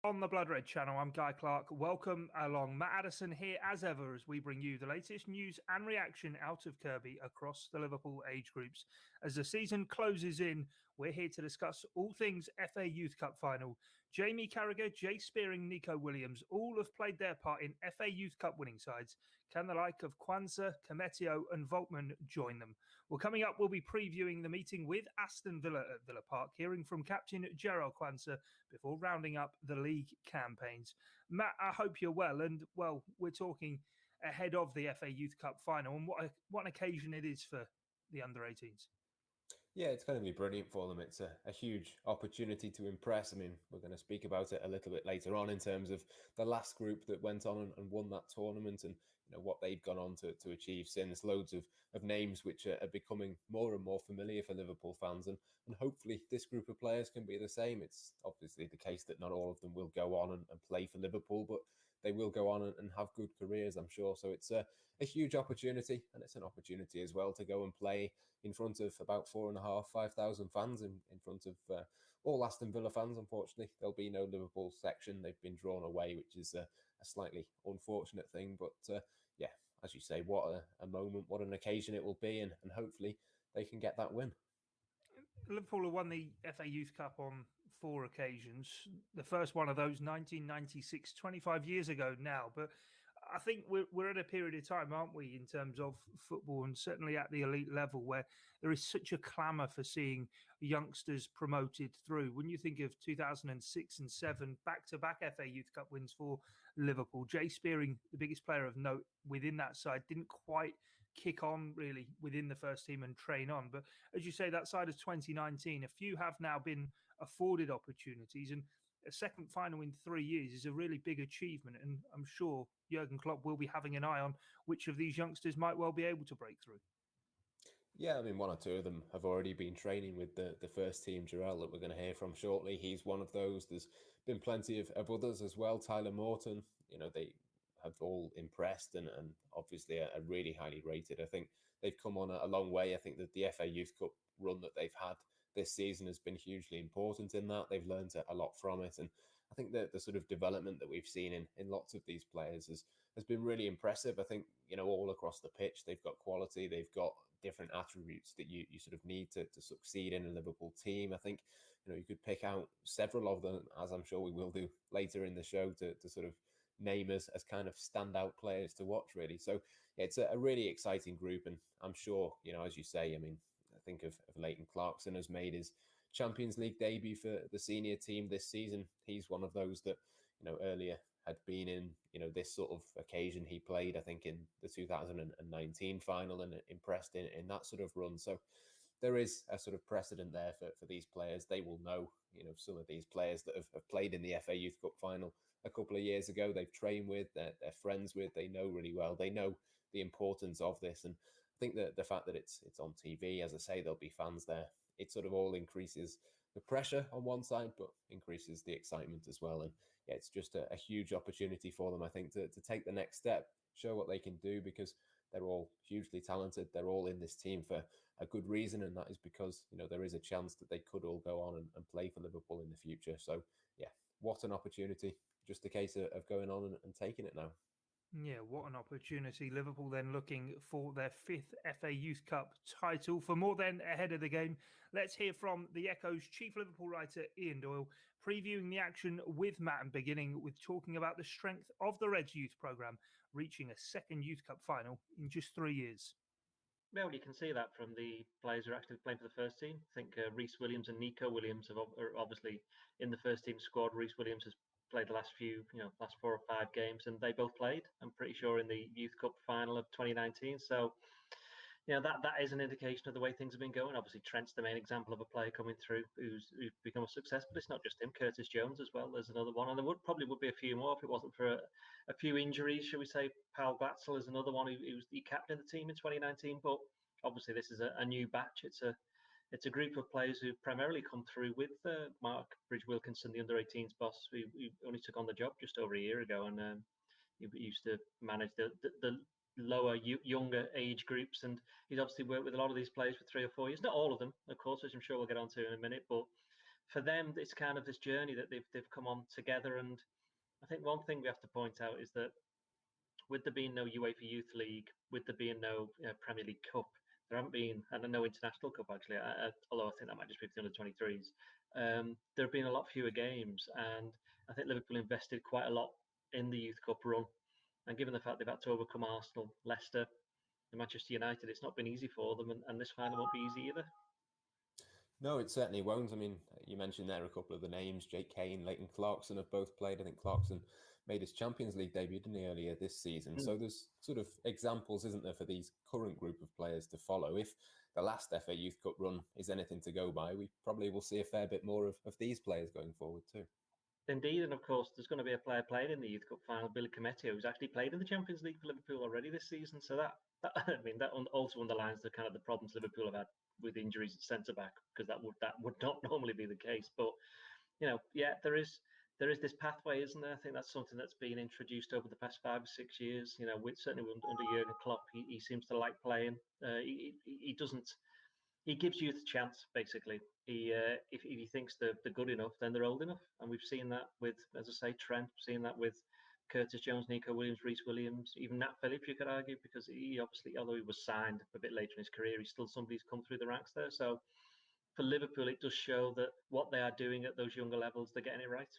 On the Blood Red channel, I'm Guy Clark. Welcome along. Matt Addison here as ever as we bring you the latest news and reaction out of Kirby across the Liverpool age groups. As the season closes in, we're here to discuss all things FA Youth Cup final. Jamie Carragher, Jay Spearing, Nico Williams all have played their part in FA Youth Cup winning sides. Can the like of Quansah, Cometio and Voltman join them? Well, coming up, we'll be previewing the meeting with Aston Villa at Villa Park, hearing from captain Jarell Quansah before rounding up the league campaigns. Matt, I hope you're well. And, well, we're talking ahead of the FA Youth Cup final and what an occasion it is for the under-18s. Yeah, it's going to be brilliant for them. It's a huge opportunity to impress. I mean, we're going to speak about it a little bit later on in terms of the last group that went on and won that tournament and what they've gone on to achieve since. Loads of names which are becoming more and more familiar for Liverpool fans. And hopefully this group of players can be the same. It's obviously the case that not all of them will go on and play for Liverpool, but they will go on and have good careers, I'm sure. So it's a huge opportunity, and it's an opportunity as well to go and play in front of about 5,500 fans, in front of all Aston Villa fans. Unfortunately, there'll be no Liverpool section. They've been drawn away, which is a slightly unfortunate thing. But yeah, as you say, what a moment, what an occasion it will be, and hopefully they can get that win. Liverpool have won the FA Youth Cup on 4 occasions. The first one of those, 1996, 25 years ago now. But I think we're at a period of time, aren't we, in terms of football, and certainly at the elite level, where there is such a clamour for seeing youngsters promoted through. When you think of 2006 and 7, back-to-back FA Youth Cup wins for Liverpool, Jay Spearing, the biggest player of note within that side, didn't quite kick on really within the first team and train on. But as you say, that side of 2019, a few have now been afforded opportunities, and a second final in 3 years is a really big achievement. And I'm sure Jurgen Klopp will be having an eye on which of these youngsters might well be able to break through. Yeah, I mean, 1 or 2 of them have already been training with the first team, Jarell, that we're going to hear from shortly. He's one of those. There's been plenty of others as well. Tyler Morton, they have all impressed and obviously are really highly rated. I think they've come on a long way. I think that the FA Youth Cup run that they've had this season has been hugely important in that. They've learned a lot from it. And I think that the sort of development that we've seen in lots of these players has been really impressive. I think, all across the pitch, they've got quality. They've got different attributes that you sort of need to succeed in a Liverpool team. I think, you could pick out several of them, as I'm sure we will do later in the show, to sort of name as kind of standout players to watch, really. So yeah, it's a really exciting group. And I'm sure, as you say, I mean, I think of Leighton Clarkson has made his Champions League debut for the senior team this season. He's one of those that, earlier had been in, this sort of occasion. He played, I think, in the 2019 final and impressed in that sort of run. So there is a sort of precedent there for these players. They will know, some of these players that have played in the FA Youth Cup final a couple of years ago. They've trained with, they're friends with, they know really well. They know the importance of this. And I think that the fact that it's on TV, as I say, there'll be fans there. It sort of all increases the pressure on one side, but increases the excitement as well. And yeah, it's just a huge opportunity for them, I think, to take the next step, show what they can do, because they're all hugely talented. They're all in this team for a good reason, and that is because, there is a chance that they could all go on and play for Liverpool in the future. So yeah, what an opportunity. Just a case of going on and taking it now. Yeah, what an opportunity. Liverpool then looking for their 5th FA Youth Cup title. For more then ahead of the game, let's hear from the Echo's chief Liverpool writer, Ian Doyle, previewing the action with Matt and beginning with talking about the strength of the Reds youth programme, reaching a 2nd Youth Cup final in just 3 years. Well, you can see that from the players who are actually playing for the first team. I think Rhys Williams and Nico Williams are obviously in the first team squad. Rhys Williams has played the last 4 or 5 games, and they both played, I'm pretty sure, in the Youth Cup final of 2019. So, that is an indication of the way things have been going. Obviously, Trent's the main example of a player coming through who's become a success, but it's not just him. Curtis Jones as well. There's another one, and there would be a few more if it wasn't for a few injuries, shall we say. Paul Glatzel is another one he captained the team in 2019, but obviously this is a new batch. It's a group of players who primarily come through with Marc Bridge-Wilkinson, the under-18s boss, who only took on the job just over a year ago, and he used to manage the lower, younger age groups, and he's obviously worked with a lot of these players for 3 or 4 years. Not all of them, of course, which I'm sure we'll get onto in a minute, but for them, it's kind of this journey that they've come on together. And I think one thing we have to point out is that with there being no UEFA Youth League, with there being no Premier League Cup, there haven't been, and no International Cup actually, although I think that might just be for the under-23s. There have been a lot fewer games, and I think Liverpool invested quite a lot in the Youth Cup run. And given the fact they've had to overcome Arsenal, Leicester, and Manchester United, it's not been easy for them, and this final won't be easy either. No, it certainly won't. I mean, you mentioned there a couple of the names. Jake Kane, Leighton Clarkson have both played. I think Clarkson made his Champions League debut, didn't he, earlier this season? So there's sort of examples, isn't there, for these current group of players to follow. If the last FA Youth Cup run is anything to go by, we probably will see a fair bit more of these players going forward too. Indeed, and of course, there's going to be a player playing in the Youth Cup final, Billy Cometio, who's actually played in the Champions League for Liverpool already this season. So that I mean, that also underlines the kind of the problems Liverpool have had with injuries at centre back, because that would not normally be the case. But yeah, there is this pathway, isn't there? I think that's something that's been introduced over the past 5 or 6 years. Certainly under Jurgen Klopp, he seems to like playing. He doesn't. He gives youth a chance, basically. If he thinks they're good enough, then they're old enough, and we've seen that with, as I say, Trent. We've seen that with Curtis Jones, Nico Williams, Reece Williams, even Nat Phillips, you could argue, because he obviously, although he was signed a bit later in his career, he's still somebody who's come through the ranks there. So for Liverpool, it does show that what they are doing at those younger levels, they're getting it right.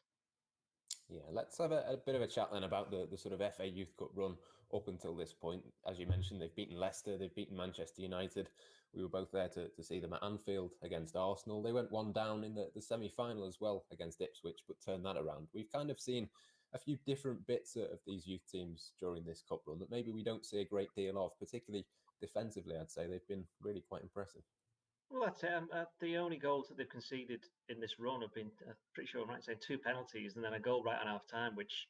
Yeah, let's have a bit of a chat then about the sort of FA Youth Cup run up until this point. As you mentioned, they've beaten Leicester, they've beaten Manchester United. We were both there to see them at Anfield against Arsenal. They went one down in the semi-final as well against Ipswich, but turned that around. We've kind of seen a few different bits of these youth teams during this cup run that maybe we don't see a great deal of, particularly defensively. I'd say they've been really quite impressive. Well, that's it. The only goals that they've conceded in this run have been, pretty sure I'm right saying, 2 penalties and then a goal right on half time, which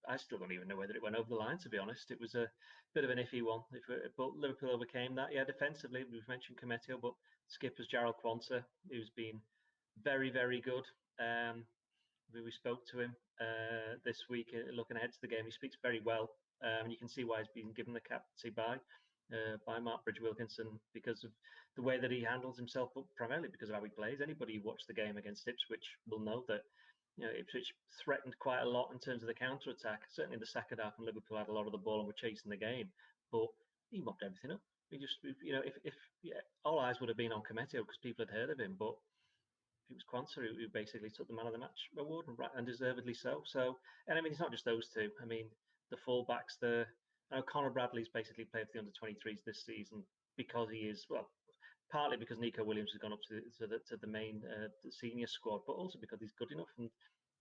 I still don't even know whether it went over the line, to be honest. It was a bit of an iffy one. But Liverpool overcame that. Yeah, defensively, we've mentioned Cometio, but skipper's Jarell Quansah, who's been very, very good. We spoke to him this week, looking ahead to the game. He speaks very well. You can see why he's been given the captaincy by Marc Bridge-Wilkinson, because of the way that he handles himself, but primarily because of how he plays. Anybody who watched the game against Ipswich will know that Ipswich threatened quite a lot in terms of the counter-attack. Certainly in the second half, and Liverpool had a lot of the ball and were chasing the game, but he mopped everything up. He just, if all eyes would have been on Cometio because people had heard of him, but it was Quansah who basically took the man of the match award, and deservedly so. So, and I mean, it's not just those two. I mean, the fullbacks, Connor Bradley's basically played for the under-23s this season because he is, well, partly because Nico Williams has gone up to the main the senior squad, but also because he's good enough and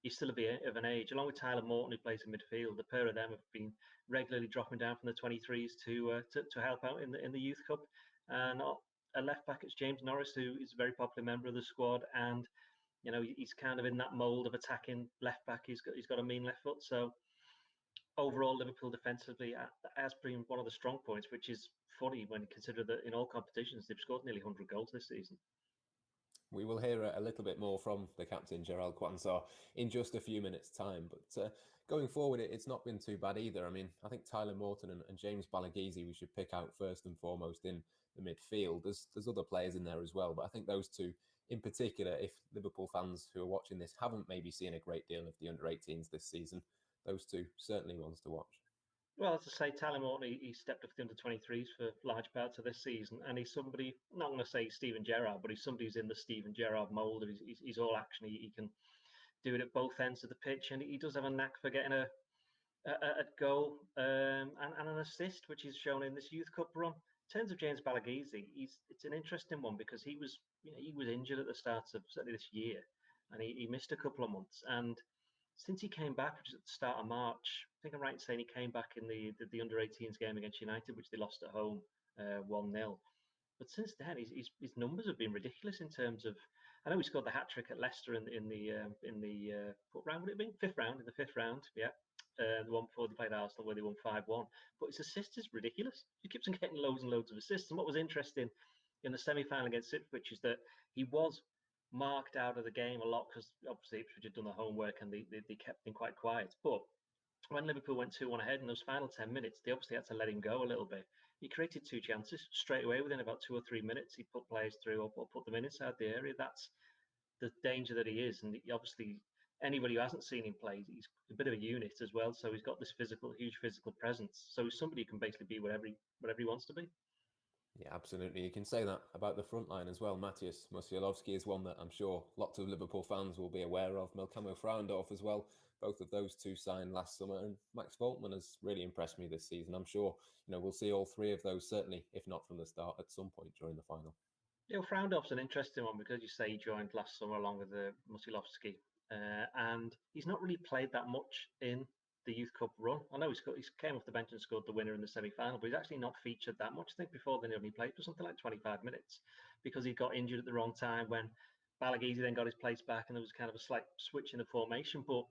he's still of an age. Along with Tyler Morton, who plays in midfield, the pair of them have been regularly dropping down from the 23s to help out in the Youth Cup. And a left back, it's James Norris, who is a very popular member of the squad, and he's kind of in that mould of attacking left back. He's got a mean left foot, so. Overall, Liverpool defensively has been one of the strong points, which is funny when you consider that in all competitions they've scored nearly 100 goals this season. We will hear a little bit more from the captain, Jarell Quansah, in just a few minutes' time. But going forward, it's not been too bad either. I mean, I think Tyler Morton and James Balagizi we should pick out first and foremost in the midfield. There's other players in there as well, but I think those two in particular, if Liverpool fans who are watching this haven't maybe seen a great deal of the under-18s this season, those two certainly ones to watch. Well, as I say, Tyler Morton, he stepped up to the under-23s for large parts of this season, and he's somebody, I'm not going to say Steven Gerrard, but he's somebody who's in the Steven Gerrard mould. He's all action. He can do it at both ends of the pitch, and he does have a knack for getting a goal and an assist, which is shown in this Youth Cup run. In terms of James Balagizi, it's an interesting one because he was injured at the start of certainly this year, and he missed a couple of months. And since he came back, which is at the start of March, I think I'm right in saying he came back in the under-18s game against United, which they lost at home 1-0. But since then, his numbers have been ridiculous in terms of. I know he scored the hat trick at Leicester in the what round would it be? Fifth round, in the fifth round, yeah. The one before they played Arsenal where they won 5-1. But his assist is ridiculous. He keeps on getting loads and loads of assists. And what was interesting in the semi-final against Ipswich is that he was marked out of the game a lot because obviously Ipswich had done the homework and they kept him quite quiet. But when Liverpool went 2-1 ahead in those final 10 minutes, they obviously had to let him go a little bit. He created 2 chances straight away within about 2 or 3 minutes. He put players through or put them in inside the area. the danger that he is, and obviously anybody who hasn't seen him play, he's a bit of a unit as well. So he's got this huge physical presence. So he's somebody who can basically be whatever he wants to be. Yeah, absolutely. You can say that about the front line as well. Matthias Musialowski is one that I'm sure lots of Liverpool fans will be aware of. Melkamo Frauendorf as well. Both of those two signed last summer, and Max Voltman has really impressed me this season. I'm sure we'll see all three of those, certainly, if not from the start, at some point during the final. Frauendorf's an interesting one because you say he joined last summer along with Musialowski, and he's not really played that much in the Youth Cup run. I know he came off the bench and scored the winner in the semi-final, but he's actually not featured that much. I think before then he only played for something like 25 minutes because he got injured at the wrong time when Balagizi then got his place back and there was kind of a slight switch in the formation. But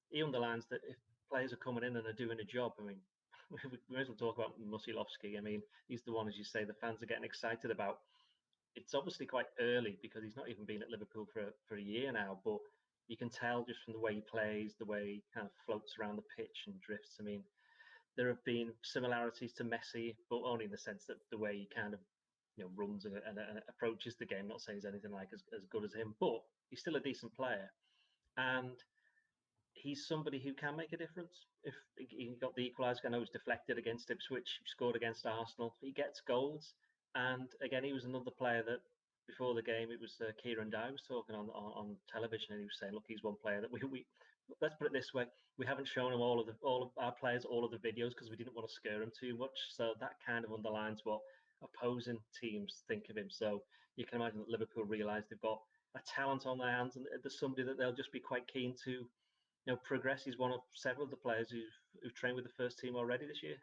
he underlines that if players are coming in and are doing a job, I mean, we may as well talk about Musialowski. I mean, he's the one, as you say, the fans are getting excited about. It's obviously quite early because he's not even been at Liverpool for a year now, but you can tell just from the way he plays, the way he kind of floats around the pitch and drifts. I mean, there have been similarities to Messi, but only in the sense that the way he kind of runs and approaches the game. Not saying he's anything like as good as him, but he's still a decent player, and he's somebody who can make a difference. If he got the equaliser, I know it was deflected against Ipswich, scored against Arsenal. He gets goals, and again, he was another player that before the game, it was Kieran Dye was talking on television, and he was saying, "Look, he's one player that we let's put it this way: we haven't shown him all of our players all of the videos because we didn't want to scare him too much." So that kind of underlines what opposing teams think of him. So you can imagine that Liverpool realise they've got a talent on their hands, and there's somebody that they'll just be quite keen to progress. He's one of several of the players who've trained with the first team already this year.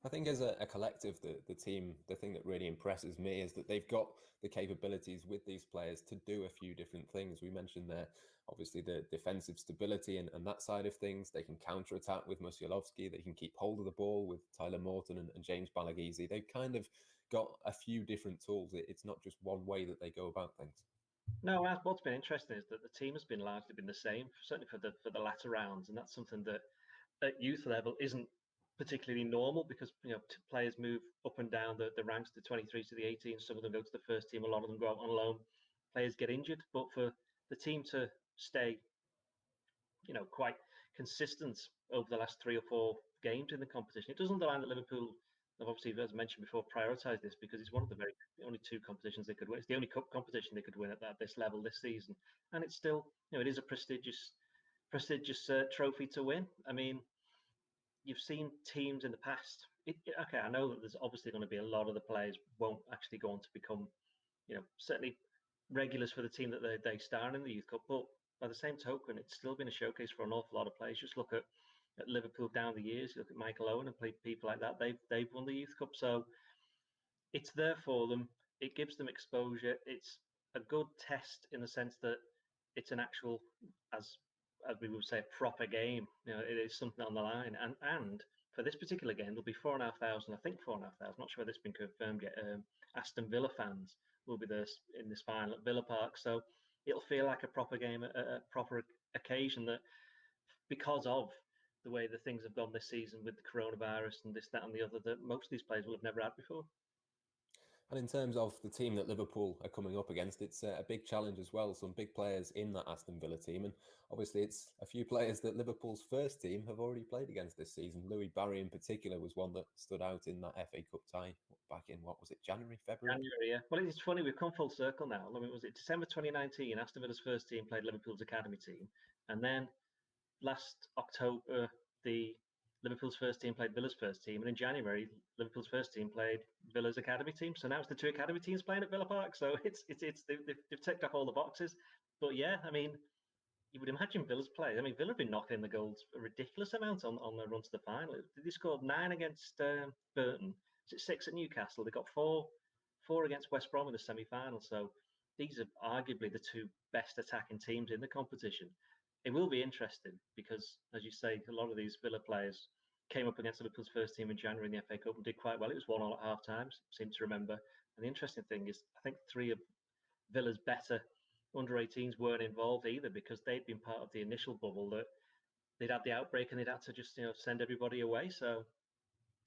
I think as a collective, the team, the thing that really impresses me is that they've got the capabilities with these players to do a few different things. We mentioned there, obviously, the defensive stability and that side of things. They can counter-attack with Musialowski. They can keep hold of the ball with Tyler Morton and James Balagizi. They've kind of got a few different tools. It's not just one way that they go about things. No, what's been interesting is that the team has been largely the same, certainly for the latter rounds, and that's something that at youth level isn't particularly normal because players move up and down the ranks, the 23 to the 18. Some of them go to the first team, a lot of them go out on loan. Players get injured, but for the team to stay, quite consistent over the last 3 or 4 games in the competition, it does underline that Liverpool have obviously, as mentioned before, prioritised this because it's one of the only 2 competitions they could win. It's the only cup competition they could win at this level this season, and it's still, it is a prestigious trophy to win. I mean, you've seen teams in the past. Okay, I know that there's obviously going to be a lot of the players won't actually go on to become, certainly regulars for the team that they star in the Youth Cup. But by the same token, it's still been a showcase for an awful lot of players. Just look at Liverpool down the years. Look at Michael Owen and people like that. They've won the Youth Cup, so it's there for them. It gives them exposure. It's a good test in the sense that it's an actual, as we would say, a proper game. It is something on the line. And for this particular game, there'll be 4,500. I think 4,500. Not sure whether it's been confirmed yet. Aston Villa fans will be there in this final at Villa Park. So it'll feel like a proper game, a proper occasion that, because of the way the things have gone this season with the coronavirus and this, that, and the other, that most of these players will have never had before. And in terms of the team that Liverpool are coming up against, it's a big challenge as well. Some big players in that Aston Villa team. And obviously it's a few players that Liverpool's first team have already played against this season. Louis Barry in particular was one that stood out in that FA Cup tie back in, what was it, January, February? January, yeah. Well, it's funny, we've come full circle now. I mean, was it December 2019, Aston Villa's first team played Liverpool's academy team. And then last October, Liverpool's first team played Villa's first team, and in January, Liverpool's first team played Villa's academy team. So now it's the 2 academy teams playing at Villa Park. So they've ticked off all the boxes. But yeah, I mean, you would imagine Villa's players. I mean, Villa have been knocking in the goals a ridiculous amount on their run to the final. They scored 9 against Burton. Was it 6 at Newcastle? They got 4 against West Brom in the semi-final. So these are arguably the 2 best attacking teams in the competition. It will be interesting because, as you say, a lot of these Villa players came up against Liverpool's first team in January in the FA Cup and did quite well. It was 1-1 at half times, seem to remember. And the interesting thing is, I think 3 of Villa's better under-18s weren't involved either because they'd been part of the initial bubble that they'd had the outbreak and they'd had to just send everybody away. So,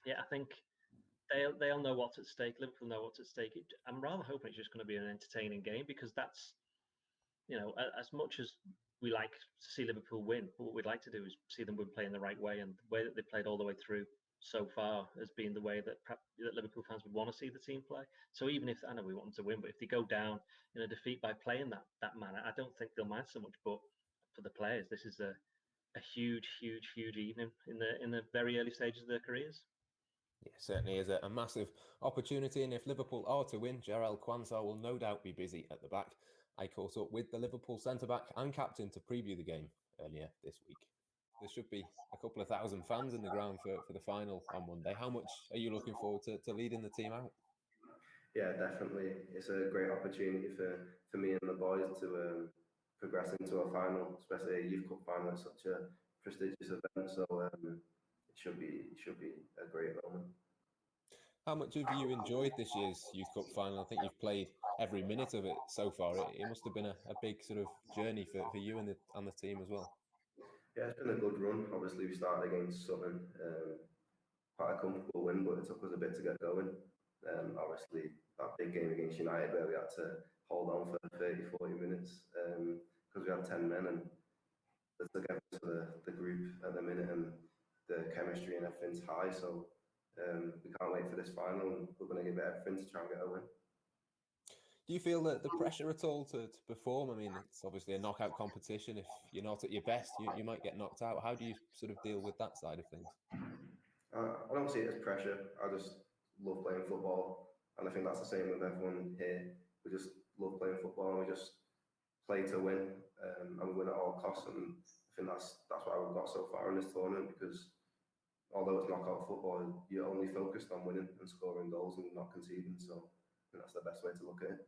yeah, I think they'll know what's at stake. Liverpool know what's at stake. I'm rather hoping it's just going to be an entertaining game because that's as much as we like to see Liverpool win, what we'd like to do is see them win playing the right way, and the way that they played all the way through so far has been the way that Liverpool fans would want to see the team play. So even if, I know we want them to win, but if they go down in a defeat by playing that manner, I don't think they'll mind so much. But for the players, this is a huge evening in the very early stages of their careers. Yeah, certainly is a massive opportunity, and if Liverpool are to win, Jarell Quansah will no doubt be busy at the back. I caught up with the Liverpool centre-back and captain to preview the game earlier this week. There should be a couple of thousand fans in the ground for the final on Monday. How much are you looking forward to leading the team out? Yeah, definitely. It's a great opportunity for me and the boys to progress into a final, especially a Youth Cup final. It's such a prestigious event, so it should be a great moment. How much have you enjoyed this year's Youth Cup final? I think you've played every minute of it so far. It must have been a big sort of journey for you and the team as well. Yeah, it's been a good run. Obviously, we started against Sutton, quite a comfortable win, but it took us a bit to get going. Obviously, that big game against United where we had to hold on for 30-40 minutes because we had 10 men, and the togetherness of the group at the minute and the chemistry and everything's high. So we can't wait for this final, and we're going to give it everything to try and get a win. Do you feel that the pressure at all to perform? I mean, it's obviously a knockout competition. If you're not at your best, you might get knocked out. How do you sort of deal with that side of things? I don't see it as pressure. I just love playing football, and I think that's the same with everyone here. We just love playing football, and we just play to win, and we win at all costs. And I think that's why we've got so far in this tournament, because although it's knockout football, you're only focused on winning and scoring goals and not conceding. So I think that's the best way to look at it.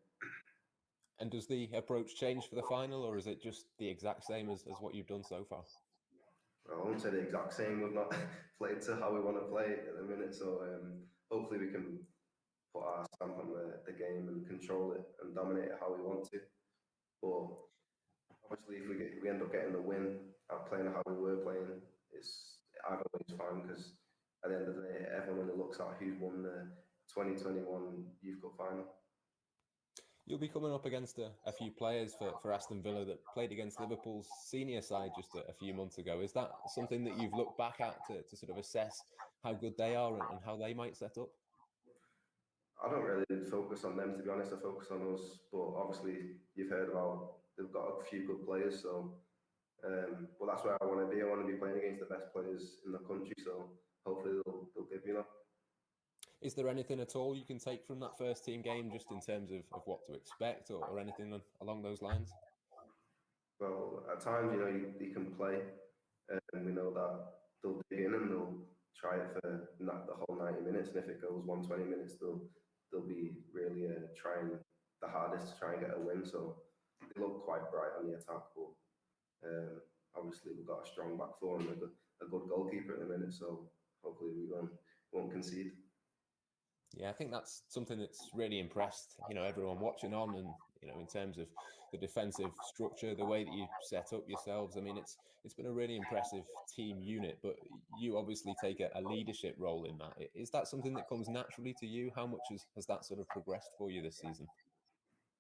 And does the approach change for the final, or is it just the exact same as what you've done so far? Well, I won't say the exact same. We've not played to how we want to play at the minute, so hopefully we can put our stamp on the game and control it and dominate it how we want to. But obviously, if we end up getting the win out playing how we were playing, it's either way is fine, because at the end of the day, everyone only looks at who's won the 2021 Youth Cup final. You'll be coming up against a few players for Aston Villa that played against Liverpool's senior side just a few months ago. Is that something that you've looked back at to sort of assess how good they are and how they might set up? I don't really focus on them, to be honest. I focus on us. But obviously, you've heard about they've got a few good players. So, well, that's where I want to be. I want to be playing against the best players in the country. So hopefully they'll give me that. Is there anything at all you can take from that first team game, just in terms of what to expect or anything along those lines? Well, at times, you can play, and we know that they'll dig in and they'll try it for the whole 90 minutes. And if it goes 120 minutes, they'll be really trying the hardest to try and get a win. So they look quite bright on the attack, but obviously we've got a strong back four and a good goalkeeper at the minute. So hopefully we won't concede. Yeah, I think that's something that's really impressed, everyone watching on, and, in terms of the defensive structure, the way that you set up yourselves. I mean, it's been a really impressive team unit, but you obviously take a leadership role in that. Is that something that comes naturally to you? How much has that sort of progressed for you this season?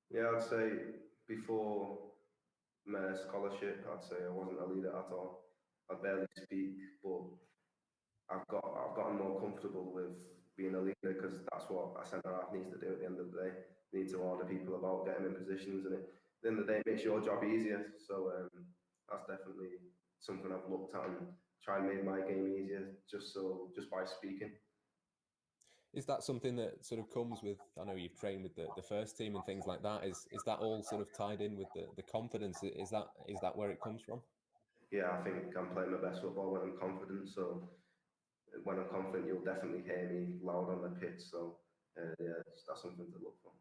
Yeah, I'd say before my scholarship, I'd say I wasn't a leader at all. I barely speak, but I've gotten more comfortable with being a leader, because that's what a centre half needs to do at the end of the day. You need to order people about, get them in positions, and at the end of the day, it makes your job easier. So that's definitely something I've looked at and try and make my game easier just by speaking. Is that something that sort of comes with, I know you've trained with the first team and things like that, is that all sort of tied in with the confidence? Is that where it comes from? Yeah, I think I'm playing my best football when I'm confident. So when I'm confident, you'll definitely hear me loud on the pitch. So yeah, that's something to look for.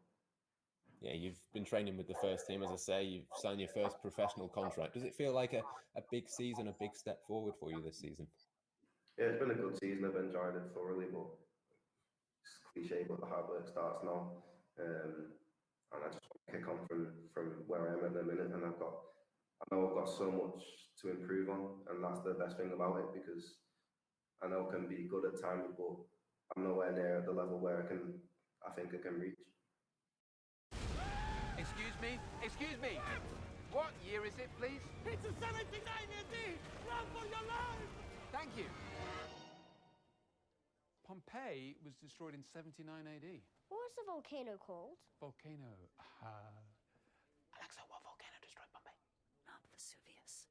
Yeah, you've been training with the first team, as I say. You've signed your first professional contract. Does it feel like a big season, a big step forward for you this season? Yeah, it's been a good season. I've enjoyed it thoroughly, but it's cliche, but the hard work starts now. And I just want to kick on from where I am at the minute. And I know I've got so much to improve on, and that's the best thing about it, because I know I can be good at times, but I'm nowhere near at the level where I think I can reach. Excuse me? What year is it, please? It's a 79 AD! Run for your life! Thank you. Pompeii was destroyed in 79 AD. What was the volcano called? Volcano. Alexa, what volcano destroyed Pompeii? Mount Vesuvius.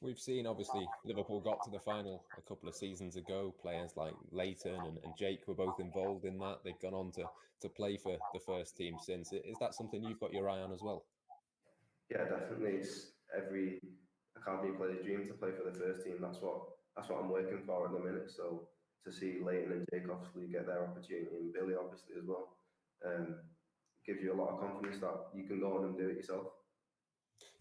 We've seen, obviously, Liverpool got to the final a couple of seasons ago. Players like Leighton and Jake were both involved in that. They've gone on to play for the first team since. Is that something you've got your eye on as well? Yeah, definitely. It's every academy player's dream to play for the first team. That's what I'm working for at the minute. So to see Leighton and Jake obviously get their opportunity, and Billy obviously as well, gives you a lot of confidence that you can go on and do it yourself.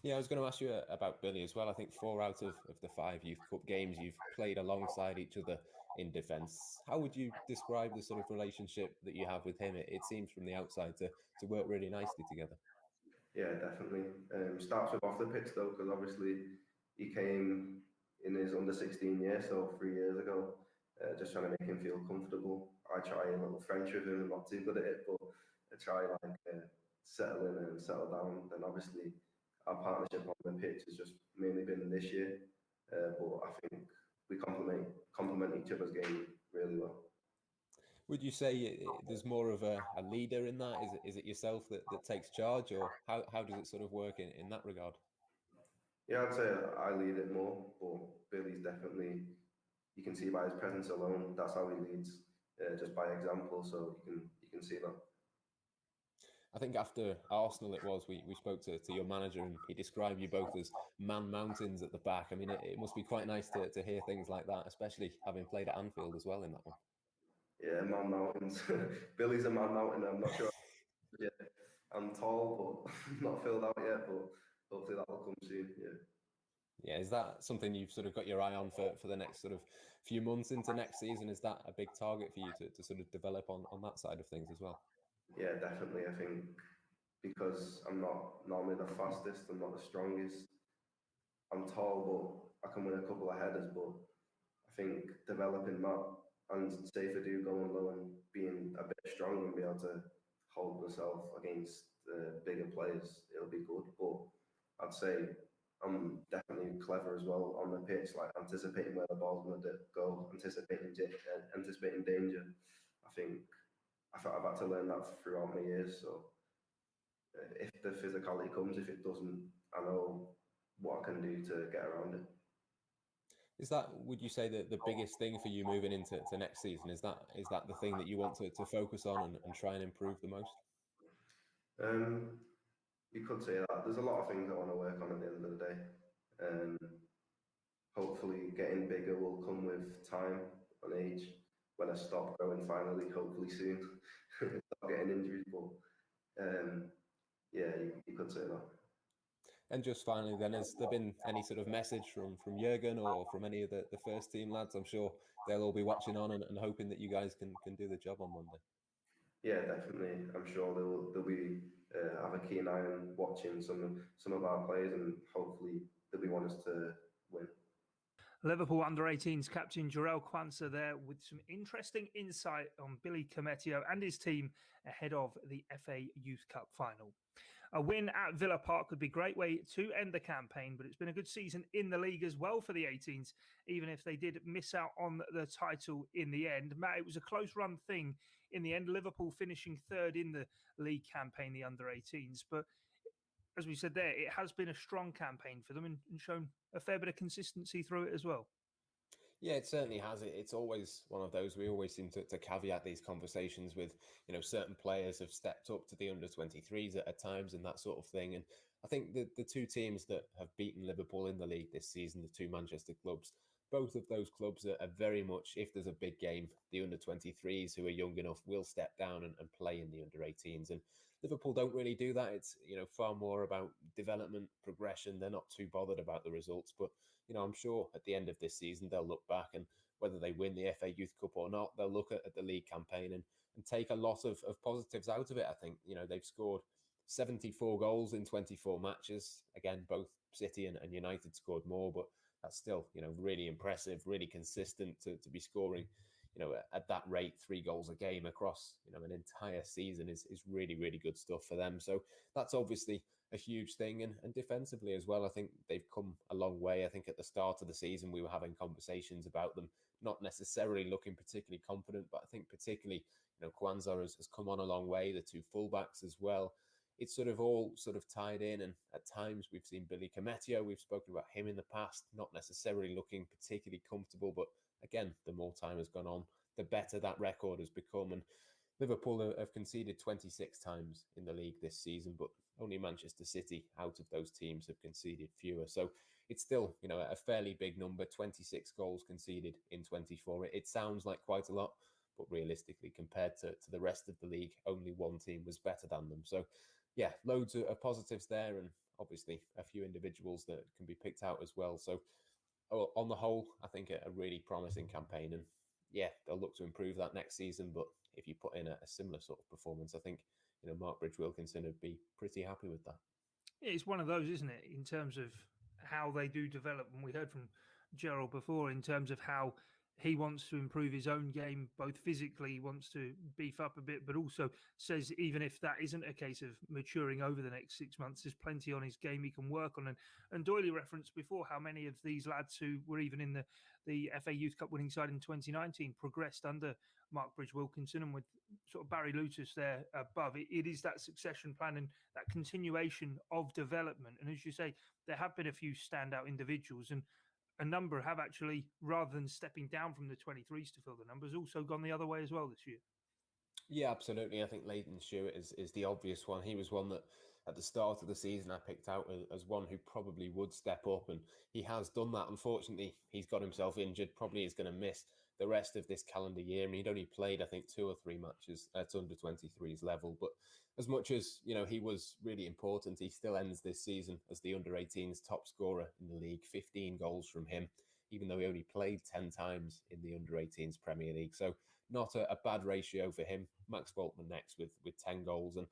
Yeah, I was going to ask you about Billy as well. I think 4 out of the 5 Youth Cup games you've played alongside each other in defence. How would you describe the sort of relationship that you have with him? It seems from the outside to work really nicely together. Yeah, definitely. Starts with off the pitch though, because obviously he came in his under 16 year, so 3 years ago, just trying to make him feel comfortable. I try a little French with him. I'm not too good at it, but I try settle in and settle down. Then obviously our partnership on the pitch has just mainly been this year, but I think we complement each other's game really well. Would you say there's more of a leader in that? Is it yourself that takes charge, or how does it sort of work in that regard? Yeah, I'd say I lead it more, but Billy's definitely, you can see by his presence alone, that's how he leads, just by example, so you can see that. I think after Arsenal we spoke to your manager, and he described you both as man mountains at the back. I mean, it must be quite nice to hear things like that, especially having played at Anfield as well in that one. Yeah, man mountains. Billy's a man mountain. I'm not sure. Yeah, I'm tall, but not filled out yet. But hopefully that will come soon. Yeah. Yeah, is that something you've sort of got your eye on for the next sort of few months into next season? Is that a big target for you to sort of develop on that side of things as well? Yeah, definitely. I think because I'm not normally the fastest, I'm not the strongest. I'm tall, but I can win a couple of headers. But I think developing that and safer do going low and being a bit stronger and be able to hold myself against bigger players, it'll be good. But I'd say I'm definitely clever as well on the pitch, like anticipating where the ball's going to go, anticipating danger. I think I've had to learn that throughout my years. So if the physicality comes, if it doesn't, I know what I can do to get around it. Is that, would you say, that the biggest thing for you moving into next season? Is that the thing that you want to focus on and try and improve the most? You could say that. There's a lot of things I want to work on at the end of the day. Hopefully getting bigger will come with time and age. When I stop growing finally, hopefully soon, stop getting injuries. But yeah, you could say that. And just finally then, has there been any sort of message from Jurgen or from any of the first team lads? I'm sure they'll all be watching on and hoping that you guys can do the job on Monday. Yeah, definitely. I'm sure they'll be have a keen eye on watching some of our players, and hopefully they'll be want us to win. Liverpool under-18s captain Jarell Quansah there with some interesting insight on Billy Cometio and his team ahead of the FA Youth Cup final. A win at Villa Park would be a great way to end the campaign, but it's been a good season in the league as well for the 18s, even if they did miss out on the title in the end. Matt, it was a close-run thing in the end, Liverpool finishing third in the league campaign, the under-18s, but as we said there, it has been a strong campaign for them and shown a fair bit of consistency through it as well. Yeah, it certainly has. It's always one of those. We always seem to caveat these conversations with, certain players have stepped up to the under-23s at times and that sort of thing. And I think the two teams that have beaten Liverpool in the league this season, the two Manchester clubs, both of those clubs are very much, if there's a big game, the under-23s who are young enough will step down and play in the under-18s. And Liverpool don't really do that. It's, far more about development, progression. They're not too bothered about the results. But, I'm sure at the end of this season, they'll look back, and whether they win the FA Youth Cup or not, they'll look at the league campaign and take a lot of positives out of it. I think, they've scored 74 goals in 24 matches. Again, both City and United scored more, but that's still, really impressive, really consistent to be scoring, at that rate, 3 goals a game across, an entire season is really, really good stuff for them. So that's obviously a huge thing. And defensively as well, I think they've come a long way. I think at the start of the season, we were having conversations about them, not necessarily looking particularly confident, but I think particularly, Quansah has come on a long way, the two fullbacks as well. It's sort of all sort of tied in. And at times we've seen Billy Cometio, we've spoken about him in the past, not necessarily looking particularly comfortable. But again, the more time has gone on, the better that record has become. And Liverpool have conceded 26 times in the league this season, but only Manchester City out of those teams have conceded fewer. So it's still, a fairly big number, 26 goals conceded in 24. It sounds like quite a lot, but realistically, compared to the rest of the league, only one team was better than them. So yeah, loads of positives there, and obviously a few individuals that can be picked out as well. So on the whole, I think a really promising campaign, and yeah, they'll look to improve that next season. But if you put in a similar sort of performance, I think, Marc Bridge-Wilkinson would be pretty happy with that. It's one of those, isn't it, in terms of how they do develop. And we heard from Jarell before in terms of how he wants to improve his own game, both physically, he wants to beef up a bit, but also says even if that isn't a case of maturing over the next 6 months, there's plenty on his game he can work on. And Doyley referenced before how many of these lads who were even in the FA Youth Cup winning side in 2019 progressed under Marc Bridge-Wilkinson, and with sort of Barry Lutus there above, it is that succession plan and that continuation of development. And as you say, there have been a few standout individuals, and a number have actually, rather than stepping down from the 23s to fill the numbers, also gone the other way as well this year. Yeah, absolutely. I think Leighton Stewart is the obvious one. He was one that at the start of the season I picked out as one who probably would step up, and he has done that. Unfortunately, he's got himself injured, probably is going to miss the rest of this calendar year. And he'd only played, I think, 2 or 3 matches at under 23s level. But as much as, he was really important, he still ends this season as the under 18s top scorer in the league, 15 goals from him, even though he only played 10 times in the under 18s Premier League. So not a bad ratio for him. Max Waltman next with 10 goals. And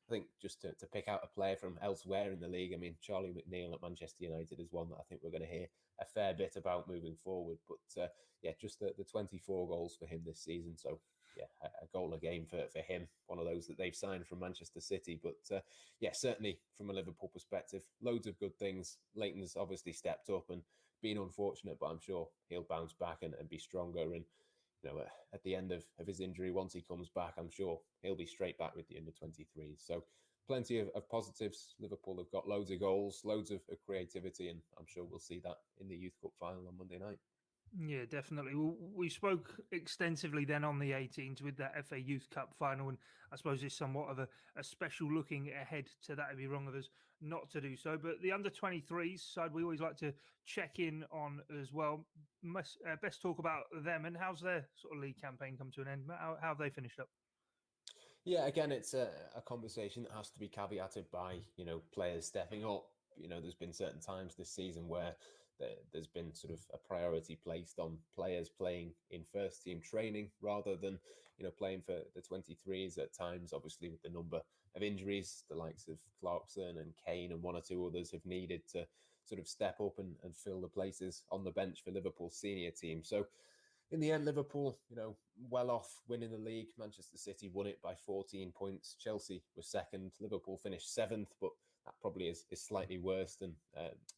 I think just to pick out a player from elsewhere in the league, I mean, Charlie McNeil at Manchester United is one that I think we're going to hear a fair bit about moving forward. But yeah, just the 24 goals for him this season. So yeah, a goal a game for him, one of those that they've signed from Manchester City. But yeah, certainly from a Liverpool perspective, loads of good things. Leighton's obviously stepped up and been unfortunate, but I'm sure he'll bounce back and be stronger. And at the end of his injury, once he comes back, I'm sure he'll be straight back with the under 23s. So plenty of positives. Liverpool have got loads of goals, loads of creativity, and I'm sure we'll see that in the Youth Cup final on Monday night. Yeah, definitely. We spoke extensively then on the 18s with that FA Youth Cup final, and I suppose it's somewhat of a special looking ahead to that. It'd be wrong of us not to do so. But the under 23s side, we always like to check in on as well. Best talk about them, and how's their sort of league campaign come to an end? How have they finished up? Yeah, again, it's a conversation that has to be caveated by, players stepping up. There's been certain times this season where there's been sort of a priority placed on players playing in first team training rather than, playing for the 23s at times. Obviously, with the number of injuries, the likes of Clarkson and Kane and 1 or 2 others have needed to sort of step up and fill the places on the bench for Liverpool's senior team. So in the end, Liverpool, well off winning the league. Manchester City won it by 14 points. Chelsea was second. Liverpool finished 7th, but that probably is slightly worse than,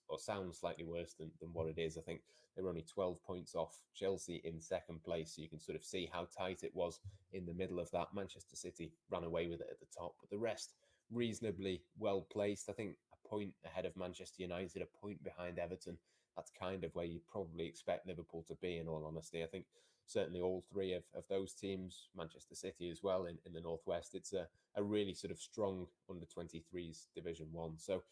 or sounds slightly worse than what it is. I think they were only 12 points off Chelsea in second place. So you can sort of see how tight it was in the middle of that. Manchester City ran away with it at the top, but the rest reasonably well placed. I think a point ahead of Manchester United, a point behind Everton. That's kind of where you probably expect Liverpool to be, in all honesty. I think certainly all 3 of those teams, Manchester City as well in the Northwest, it's a really sort of strong under-23s Division 1. So,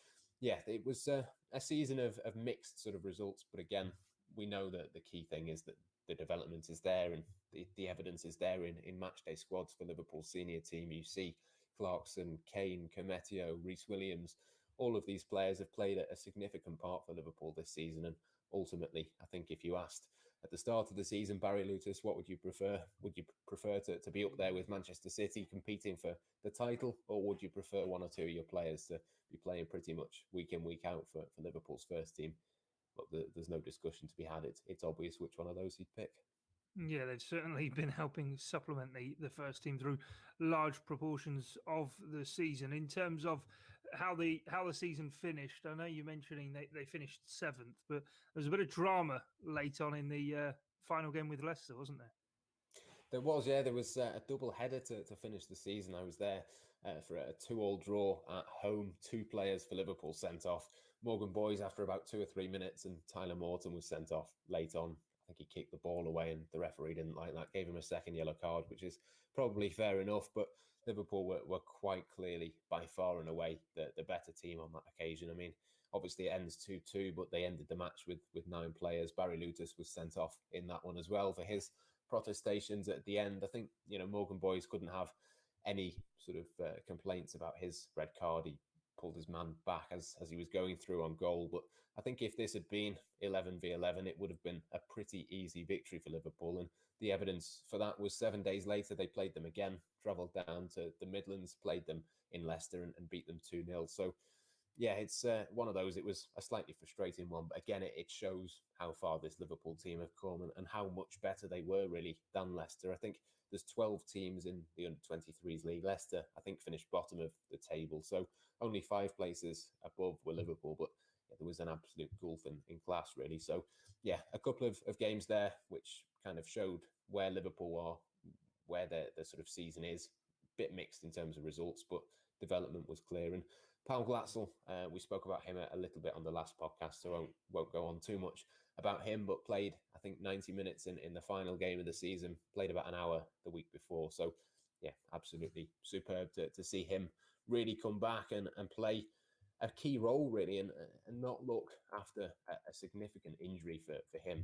yeah, it was a season of mixed sort of results. But again, we know that the key thing is that the development is there and the evidence is there in matchday squads for Liverpool's senior team. You see Clarkson, Kane, Cometio, Reece Williams. All of these players have played a significant part for Liverpool this season. And ultimately, I think if you asked at the start of the season, Barry Lutus, what would you prefer? Would you prefer to be up there with Manchester City competing for the title? Or would you prefer 1 or 2 of your players to be playing pretty much week in, week out for Liverpool's first team? But there's no discussion to be had. It's obvious which one of those he'd pick. Yeah, they've certainly been helping supplement the first team through large proportions of the season. In terms of how the season finished. I know you're mentioning they finished 7th, but there was a bit of drama late on in the final game with Leicester, wasn't there? There was, yeah. There was a double header to finish the season. I was there for a 2-2 draw at home. 2 players for Liverpool sent off. Morgan Boys after about 2 or 3 minutes, and Tyler Morton was sent off late on. I think he kicked the ball away, and the referee didn't like that. Gave him a second yellow card, which is probably fair enough. But Liverpool were quite clearly, by far and away, the better team on that occasion. I mean, obviously it ends 2-2, but they ended the match with 9 players. Barry Lutus was sent off in that one as well for his protestations at the end. I think, Morgan Boys couldn't have any sort of complaints about his red card. He pulled his man back as he was going through on goal. But I think if this had been 11v11, it would have been a pretty easy victory for Liverpool. And the evidence for that was 7 days later, they played them again, travelled down to the Midlands, played them in Leicester and beat them 2-0. So yeah, it's one of those. It was a slightly frustrating one, but again, it shows how far this Liverpool team have come and how much better they were really than Leicester. I think there's 12 teams in the under-23s league. Leicester, I think, finished bottom of the table, so only 5 places above were Liverpool, but yeah, there was an absolute gulf in class, really. So yeah, a couple of games there which kind of showed where Liverpool are, where their sort of season is. Bit mixed in terms of results, but development was clear. And Paul Glatzel, we spoke about him a little bit on the last podcast, so I won't go on too much about him, but played, I think, 90 minutes in the final game of the season, played about an hour the week before. So, yeah, absolutely superb to see him really come back and play a key role, really, and not look after a significant injury for him,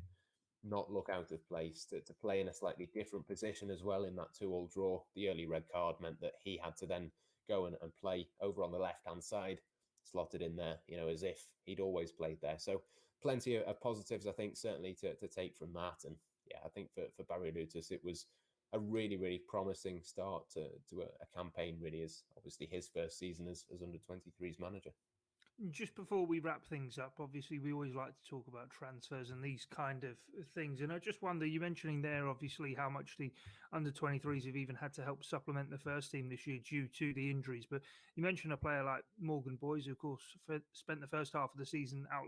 not look out of place, to play in a slightly different position as well in that 2-2 draw. The early red card meant that he had to then go and play over on the left-hand side, slotted in there, as if he'd always played there. So plenty of positives, I think, certainly to take from that. And yeah, I think for Barry Lutus, it was a really, really promising start to a campaign, really, as obviously his first season as under-23s manager. Just before we wrap things up, obviously we always like to talk about transfers and these kind of things. And I just wonder, you're mentioning there, obviously, how much the under-23s have even had to help supplement the first team this year due to the injuries. But you mentioned a player like Morgan Boys, who, of course, spent the first half of the season out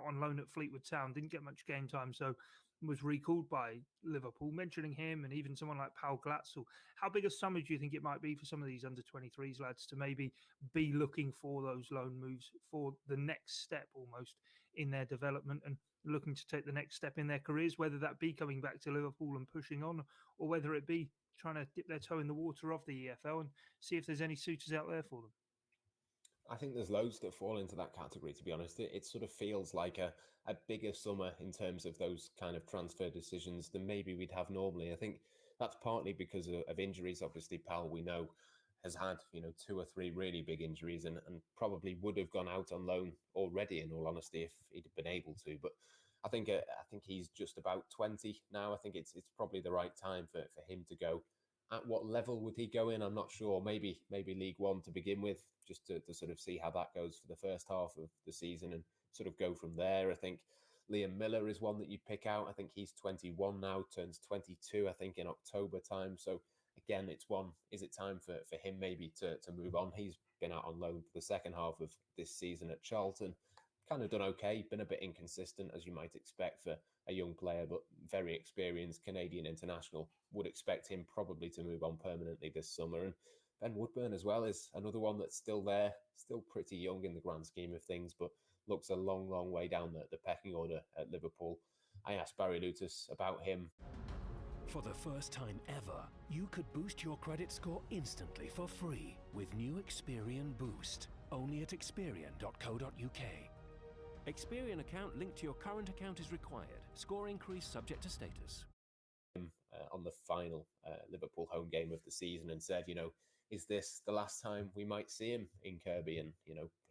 on loan at Fleetwood Town, didn't get much game time, so was recalled by Liverpool. Mentioning him, and even someone like Paul Glatzel, how big a summer do you think it might be for some of these under-23s lads to maybe be looking for those loan moves for the next step almost in their development and looking to take the next step in their careers, whether that be coming back to Liverpool and pushing on, or whether it be trying to dip their toe in the water of the EFL and see if there's any suitors out there for them? I think there's loads that fall into that category, to be honest. It sort of feels like a bigger summer in terms of those kind of transfer decisions than maybe we'd have normally. I think that's partly because of injuries. Obviously, Pal, we know, has had 2 or 3 really big injuries and probably would have gone out on loan already, in all honesty, if he'd been able to. But I think he's just about 20 now. I think it's probably the right time for him to go. At what level would he go in? I'm not sure. Maybe League One to begin with, just to sort of see how that goes for the first half of the season and sort of go from there. I think Liam Miller is one that you pick out. I think he's 21 now, turns 22, I think, in October time. So again, it's one, is it time for him maybe to move on? He's been out on loan for the second half of this season at Charlton. Kind of done okay, been a bit inconsistent, as you might expect for a young player, but very experienced Canadian international. Would expect him probably to move on permanently this summer. And Ben Woodburn as well is another one that's still there, still pretty young in the grand scheme of things, but looks a long, long way down the pecking order at Liverpool. I asked Barry Lutus about him. For the first time ever, you could boost your credit score instantly for free with new Experian Boost, only at experian.co.uk. Experian account linked to your current account is required. Score increase subject to status. On the final Liverpool home game of the season and said, is this the last time we might see him in Kirkby? And,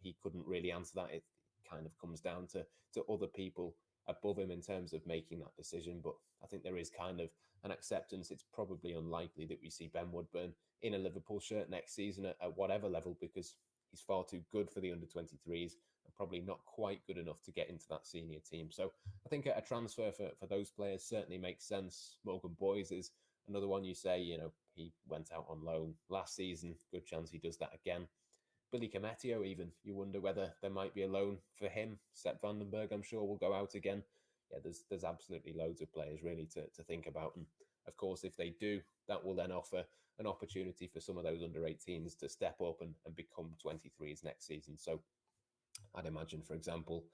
he couldn't really answer that. It kind of comes down to other people above him in terms of making that decision. But I think there is kind of an acceptance. It's probably unlikely that we see Ben Woodburn in a Liverpool shirt next season at whatever level, because he's far too good for the under-23s and probably not quite good enough to get into that senior team. So I think a transfer for those players certainly makes sense. Morgan Boys is another one you say, he went out on loan last season. Good chance he does that again. Billy Cometio even, you wonder whether there might be a loan for him. Sepp Vandenberg, I'm sure, will go out again. Yeah, there's absolutely loads of players really to think about. And of course, if they do, that will then offer an opportunity for some of those under-18s to step up and become 23s next season. So I'd imagine, for example,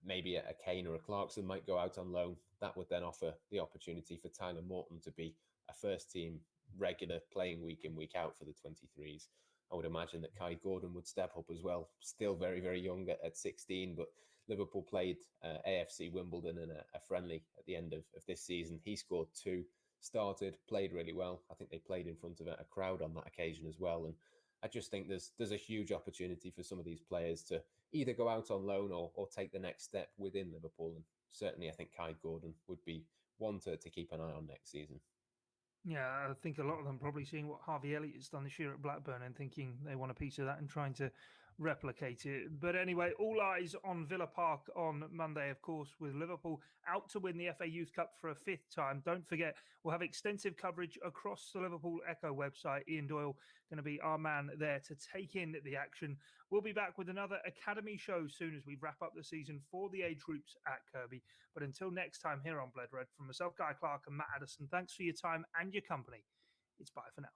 maybe a Kane or a Clarkson might go out on loan. That would then offer the opportunity for Tyler Morton to be a first-team regular playing week in, week out for the 23s. I would imagine that Kai Gordon would step up as well. Still very, very young at 16, but Liverpool played AFC Wimbledon in a friendly at the end of this season. He scored 2, started, played really well. I think they played in front of a crowd on that occasion as well. And I just think there's a huge opportunity for some of these players to either go out on loan or take the next step within Liverpool. And certainly I think Kai Gordon would be one to keep an eye on next season. Yeah, I think a lot of them probably seeing what Harvey Elliott's done this year at Blackburn and thinking they want a piece of that and trying to replicate it. But anyway, all eyes on Villa Park on Monday, of course, with Liverpool out to win the FA Youth Cup for a 5th time. Don't forget, we'll have extensive coverage across the Liverpool Echo website. Ian Doyle going to be our man there to take in the action. We'll be back with another Academy show soon as we wrap up the season for the age groups at Kirby. But until next time here on Bled Red, from myself, Guy Clark and Matt Addison, thanks for your time and your company. It's bye for now.